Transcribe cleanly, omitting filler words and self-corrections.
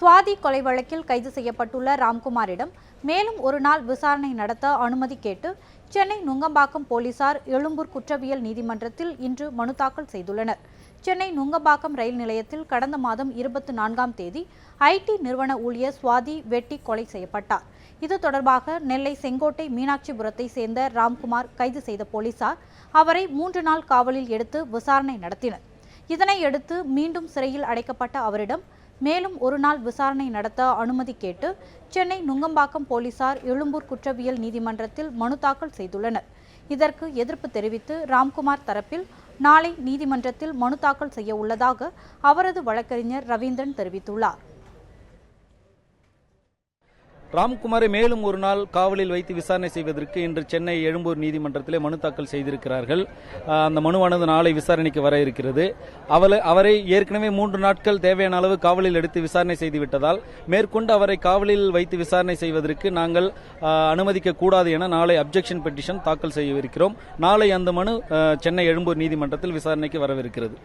சுவாதி கொலை வழக்கில் கைது செய்யப்பட்டுள்ள ராம்குமாரிடம் மேலும் ஒரு நாள் விசாரணை நடத்த அனுமதி கேட்டு சென்னை நுங்கம்பாக்கம் போலீசார் எழும்பூர் குற்றவியல் நீதிமன்றத்தில் இன்று மனு தாக்கல் செய்துள்ளனர். சென்னை நுங்கம்பாக்கம் ரயில் நிலையத்தில் கடந்த மாதம் 24ஆம் தேதி ஐடி நிறுவன ஊழியர் சுவாதி வெட்டி கொலை செய்யப்பட்டார். இது தொடர்பாக நெல்லை செங்கோட்டை மீனாட்சிபுரத்தை சேர்ந்த ராம்குமார் கைது செய்த போலீசார் அவரை 3 நாள் காவலில் எடுத்து விசாரணை நடத்தினர். இதனையடுத்து மீண்டும் சிறையில் அடைக்கப்பட்ட அவரிடம் மேலும் ஒரு நாள் விசாரணை நடத்த அனுமதி கேட்டு சென்னை நுங்கம்பாக்கம் போலீசார் எழும்பூர் குற்றவியல் நீதிமன்றத்தில் மனு தாக்கல் செய்துள்ளனர். இதற்கு எதிர்ப்பு தெரிவித்து ராம்குமார் தரப்பில் நாளை நீதிமன்றத்தில் மனு தாக்கல் செய்ய உள்ளதாக அவரது வழக்கறிஞர் ரவீந்திரன் தெரிவித்துள்ளார். ராம்குமாரை மேலும் ஒரு நாள் காவலில் வைத்து விசாரணை செய்வதற்கு இன்று சென்னை எழும்பூர் நீதிமன்றத்திலே மனு தாக்கல் செய்திருக்கிறார்கள். அந்த மனுவானது நாளை விசாரணைக்கு வர இருக்கிறது. அவரை ஏற்கனவே 3 நாட்கள் தேவையான அளவு காவலில் எடுத்து விசாரணை செய்துவிட்டதால் மேற்கொண்டு அவரை காவலில் வைத்து விசாரணை செய்வதற்கு நாங்கள் அனுமதிக்க கூடாது என நாளை அப்ஜெக்ஷன் பெட்டிஷன் தாக்கல் செய்யவிருக்கிறோம். நாளை அந்த மனு சென்னை எழும்பூர் நீதிமன்றத்தில் விசாரணைக்கு வரவிருக்கிறது.